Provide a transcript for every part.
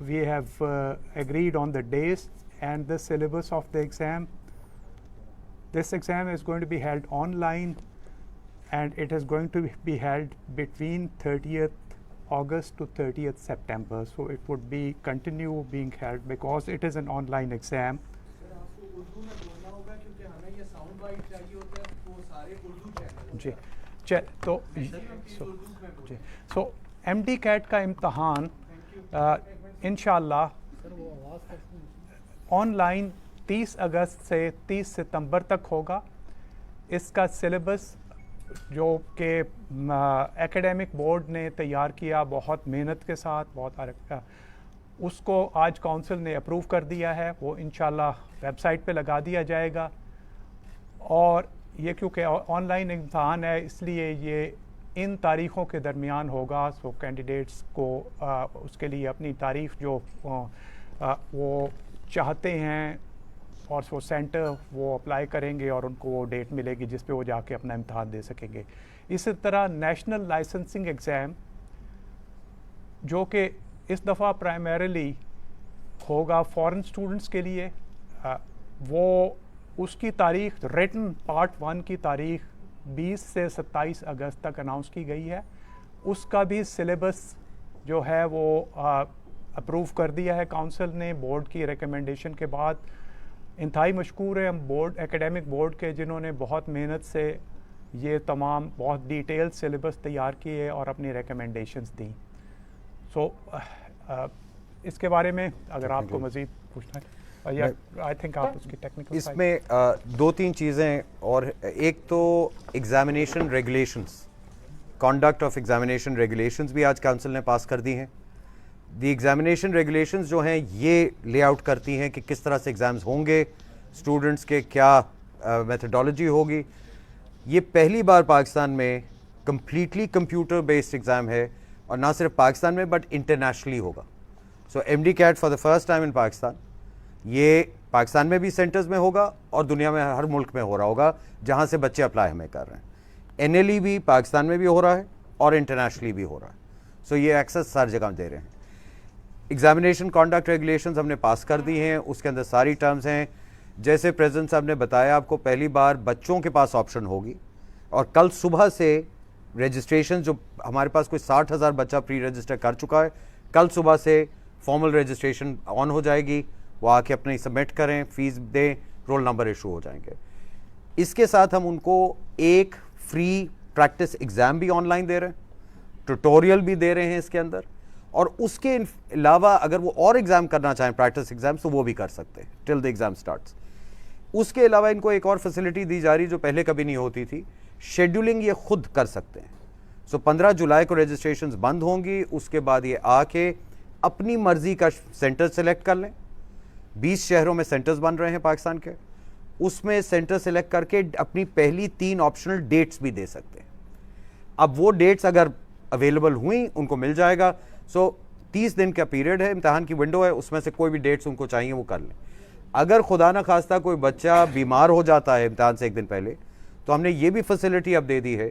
we have agreed on the days and the syllabus of the exam. This exam is going to be held online, and it is going to be held between 30th August to 30th September. So it would be continue being held because it is an online exam. जी तो सो MD cat का इम्तहान इंशाल्लाह online 30 अगस्त से 30 सितंबर तक होगा. इसका syllabus जो कि एकेडमिक बोर्ड ने तैयार किया बहुत मेहनत के साथ, बहुत उसको आज काउंसिल ने अप्रूव कर दिया है. वो इंशाल्लाह वेबसाइट पे लगा दिया जाएगा. और ये क्योंकि ऑनलाइन इम्तहान है इसलिए ये इन तारीख़ों के दरमियान होगा. सो कैंडिडेट्स को उसके लिए अपनी तारीख़ जो वो चाहते हैं और वो सेंटर वो अप्लाई करेंगे और उनको वो डेट मिलेगी जिस पे वो जाके अपना इम्तहान दे सकेंगे. इसी तरह नेशनल लाइसेंसिंग एग्ज़ाम जो कि इस दफ़ा प्राइमरीली होगा फॉरेन स्टूडेंट्स के लिए, वो उसकी तारीख़ रिटन पार्ट 1 की तारीख़ 20 से 27 अगस्त तक अनाउंस की गई है. उसका भी सिलेबस जो है वो अप्रूव कर दिया है काउंसिल ने बोर्ड की रिकमेंडेशन के बाद. इंतहाई मशकूर है हम बोर्ड एकेडमिक बोर्ड के जिन्होंने बहुत मेहनत से ये तमाम बहुत डिटेल सिलेबस तैयार किए और अपनी रिकमेंडेशंस दी. सो इसके बारे में अगर आपको मज़ीद पूछना है आई थिंक आप उसकी टेक्निकल इसमें दो तीन चीज़ें और एक तो examination regulations, conduct of examination regulations भी आज काउंसिल ने पास कर दी हैं. दी एग्जामिनेशन रेगुलेशंस जो हैं ये लेआउट करती हैं कि किस तरह से एग्ज़ाम्स होंगे, स्टूडेंट्स के क्या मेथडोलॉजी होगी. ये पहली बार पाकिस्तान में कम्प्लीटली कंप्यूटर बेस्ड एग्ज़ाम है और ना सिर्फ पाकिस्तान में बट इंटरनेशनली होगा. सो MD CAT for the first time in Pakistan ये पाकिस्तान में भी सेंटर्स में होगा और दुनिया में हर मुल्क में हो रहा होगा जहाँ से बच्चे अप्लाई हमें कर रहे हैं. NLE भी पाकिस्तान में भी हो रहा है और इंटरनेशनली भी हो रहा है. सो ये एक्सेस हर जगह दे रहे हैं. एग्जामिनेशन कॉन्डक्ट रेगुलेशंस हमने पास कर दी हैं, उसके अंदर सारी टर्म्स हैं. जैसे प्रेसिडेंट साहब ने बताया आपको पहली बार बच्चों के पास ऑप्शन होगी और कल सुबह से रजिस्ट्रेशन जो हमारे पास कोई 60,000 बच्चा प्री रजिस्टर कर चुका है, कल सुबह से फॉर्मल रजिस्ट्रेशन ऑन हो जाएगी. वो आके अपनी सबमिट करें, फ़ीस दें, रोल नंबर इशू हो जाएंगे. इसके साथ हम उनको एक फ्री प्रैक्टिस एग्ज़ाम भी ऑनलाइन दे रहे हैं, ट्यूटोरियल भी दे रहे हैं इसके अंदर. और उसके अलावा अगर वो और एग्ज़ाम करना चाहें प्रैक्टिस एग्ज़ाम तो वो भी कर सकते हैं टिल द एग्ज़ाम स्टार्ट्स. उसके अलावा इनको एक और फैसिलिटी दी जा रही जो पहले कभी नहीं होती थी, शेड्यूलिंग ये खुद कर सकते हैं. सो 15 जुलाई को रजिस्ट्रेशंस बंद होंगी, उसके बाद ये आके अपनी मर्ज़ी का सेंटर सेलेक्ट कर लें. 20 शहरों में सेंटर्स बन रहे हैं पाकिस्तान के, उसमें सेंटर सेलेक्ट करके अपनी पहली 3 ऑप्शनल डेट्स भी दे सकते हैं. अब वो डेट्स अगर अवेलेबल हुई उनको मिल जाएगा. सो 30 दिन का पीरियड है, इम्तहान की विंडो है, उसमें से कोई भी डेट्स उनको चाहिए वो कर लें. अगर खुदा न खास्ता कोई बच्चा बीमार हो जाता है इम्तहान से एक दिन पहले, तो हमने ये भी फैसिलिटी अब दे दी है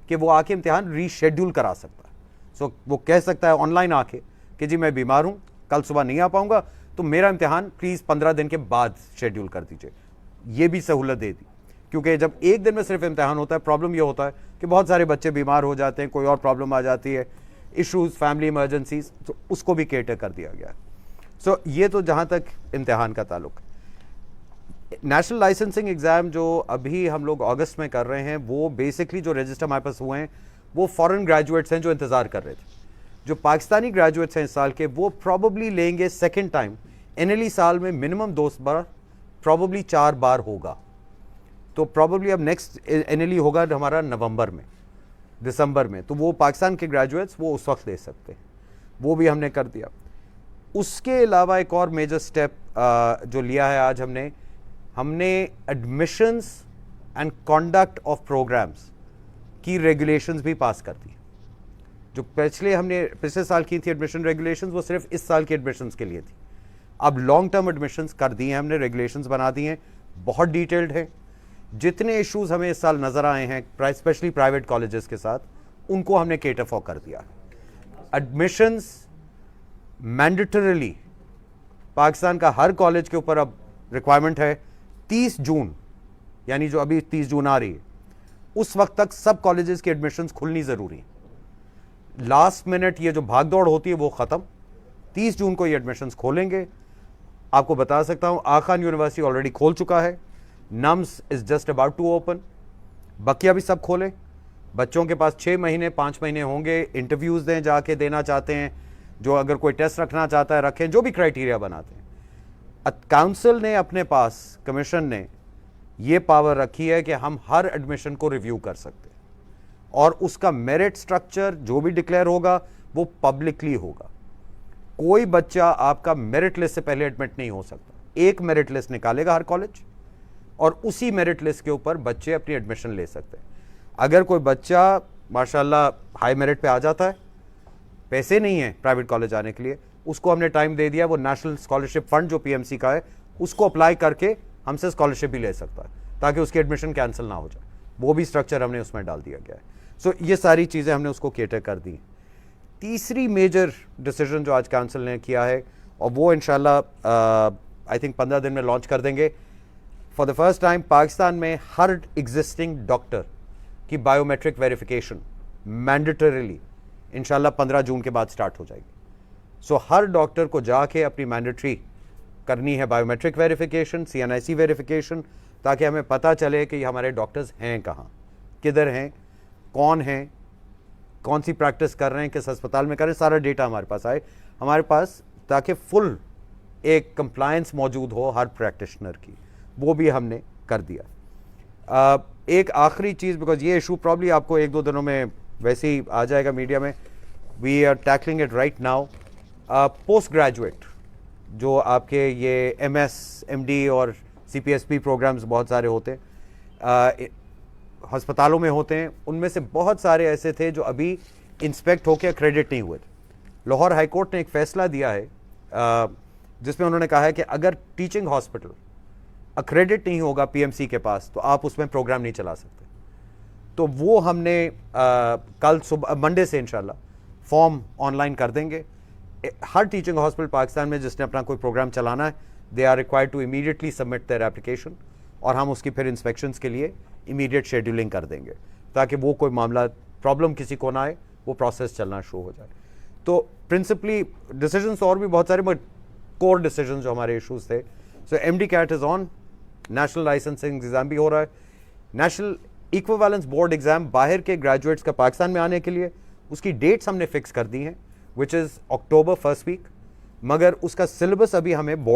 कि वो आके इम्तहान रीशेड्यूल करा सकता है. सो वो कह सकता है ऑनलाइन आके कि जी मैं बीमार हूँ, कल सुबह नहीं आ पाऊँगा, तो मेरा इम्तिहान प्लीज़ 15 दिन के बाद शेड्यूल कर दीजिए. ये भी सहूलत दे दी, क्योंकि जब एक दिन में सिर्फ इम्तिहान होता है प्रॉब्लम ये होता है कि बहुत सारे बच्चे बीमार हो जाते हैं, कोई और प्रॉब्लम आ जाती है, इश्यूज़, फैमिली इमरजेंसीज, तो उसको भी केटर कर दिया गया है. सो ये तो जहाँ तक इम्तिहान का ताल्लुक. नेशनल लाइसेंसिंग एग्ज़ाम जो अभी हम लोग अगस्त में कर रहे हैं, वो बेसिकली जो रजिस्टर हमारे पास हुए हैं वो फॉरेन ग्रेजुएट्स हैं जो इंतज़ार कर रहे थे. जो पाकिस्तानी ग्रेजुएट्स हैं इस साल के, वो प्रॉबली लेंगे सेकेंड टाइम. NLE साल में मिनिमम 2 बार, प्रॉबली 4 बार होगा. तो प्रॉबली अब नेक्स्ट NLE होगा हमारा नवंबर में, दिसंबर में, तो वो पाकिस्तान के ग्रेजुएट्स वो उस वक्त दे सकते हैं. वो भी हमने कर दिया. उसके अलावा एक और मेजर स्टेप जो लिया है आज हमने admissions and conduct of programs की रेगुलेशंस भी पास कर दी. जो पिछले साल की थी एडमिशन रेगुलेशंस, वो सिर्फ इस साल के एडमिशंस के लिए थी. अब लॉन्ग टर्म एडमिशंस कर दिए हैं हमने, रेगुलेशंस बना दिए हैं, बहुत डिटेल्ड है. जितने इश्यूज हमें इस साल नज़र आए हैं स्पेशली प्राइवेट कॉलेजेस के साथ, उनको हमने केटर फॉर कर दिया. एडमिशंस मैंडेटरीली पाकिस्तान का हर कॉलेज के ऊपर अब रिक्वायरमेंट है 30 जून, यानी जो अभी 30 जून आ रही है, उस वक्त तक सब कॉलेजेस की एडमिशन्स खुलनी ज़रूरी है। लास्ट मिनट ये जो भागदौड़ होती है वो ख़त्म, 30 जून को ये एडमिशन्स खोलेंगे। आपको बता सकता हूँ आगा खान यूनिवर्सिटी ऑलरेडी खोल चुका है, NUMS is just about to open, बकिया भी सब खोलें। बच्चों के पास 6 महीने 5 महीने होंगे, इंटरव्यूज़ दें, जाके देना चाहते हैं, जो अगर कोई टेस्ट रखना चाहता है रखें, जो भी क्राइटेरिया बनाते हैं। काउंसिल ने अपने पास, कमीशन ने ये पावर रखी है कि हम हर एडमिशन को रिव्यू कर सकते हैं और उसका मेरिट स्ट्रक्चर जो भी डिक्लेयर होगा वो पब्लिकली होगा। कोई बच्चा आपका मेरिट लिस्ट से पहले एडमिट नहीं हो सकता। एक मेरिट लिस्ट निकालेगा हर कॉलेज और उसी मेरिट लिस्ट के ऊपर बच्चे अपनी एडमिशन ले सकते हैं। अगर कोई बच्चा माशाल्लाह हाई मेरिट पे आ जाता है, पैसे नहीं है प्राइवेट कॉलेज आने के लिए, उसको हमने टाइम दे दिया, वो नेशनल स्कॉलरशिप फंड जो पीएमसी का है उसको अप्लाई करके हमसे स्कॉलरशिप भी ले सकता है, ताकि उसकी एडमिशन कैंसिल ना हो जाए। वो भी स्ट्रक्चर हमने उसमें डाल दिया गया है। सो ये सारी चीज़ें हमने उसको केटर कर दी। तीसरी मेजर डिसीजन जो आज काउंसिल ने किया है, और वो इंशाल्लाह आई थिंक 15 दिन में लॉन्च कर देंगे, for the first time Pakistan में हर एग्जिस्टिंग डॉक्टर की बायोमेट्रिक वेरिफिकेशन मैंडेटरीली इंशाल्लाह 15 जून के बाद स्टार्ट हो जाएगी। सो हर डॉक्टर को जाके अपनी मैंडेटरी करनी है बायोमेट्रिक वेरिफिकेशन, CNIC वेरिफिकेशन, ताकि हमें पता चले कि हमारे डॉक्टर्स हैं कहाँ, किधर हैं, कौन हैं, कौन सी प्रैक्टिस कर रहे हैं, किस अस्पताल में कर रहे हैं, सारा डेटा हमारे पास आए हमारे पास, ताकि फुल एक कंप्लायंस मौजूद हो हर प्रैक्टिशनर की। वो भी हमने कर दिया। एक आखिरी चीज़, बिकॉज ये इशू प्रॉब्ली आपको 1-2 दिनों में वैसे ही आ जाएगा मीडिया में, we are tackling it right now. Post graduate जो आपके ये MS, MD और CPSP प्रोग्राम्स बहुत सारे होते हैं, अस्पतालों में होते हैं, उनमें से बहुत सारे ऐसे थे जो अभी इंस्पेक्ट होकर क्रेडिट नहीं हुए थे। लाहौर हाई कोर्ट ने एक फ़ैसला दिया है जिसमें उन्होंने कहा है कि अगर टीचिंग हॉस्पिटल अक्रेडिट नहीं होगा PMC के पास तो आप उसमें प्रोग्राम नहीं चला सकते। तो वो हमने कल सुबह मंडे से इंशाल्लाह फॉर्म ऑनलाइन कर देंगे। हर टीचिंग हॉस्पिटल पाकिस्तान में जिसने अपना कोई प्रोग्राम चलाना है, they are required to immediately submit their application, और हम उसकी फिर इंस्पेक्शंस के लिए इमीडिएट शेड्यूलिंग कर देंगे, ताकि वो कोई मामला प्रॉब्लम किसी को ना आए, वो प्रोसेस चलना शुरू हो जाए। तो प्रिंसिपली डिसीजंस और भी बहुत सारे, बट कोर डिसीजंस जो हमारे इशूज़ थे। सो MD CAT is on, national licensing exam भी हो रहा है, नेशनल इक्विवेलेंस बोर्ड एग्ज़ाम बाहर के ग्रेजुएट्स का पाकिस्तान में आने के लिए उसकी डेट्स हमने फिक्स कर दी हैं, which is October first week, मगर उसका सिलेबस अभी हमें बोर्ड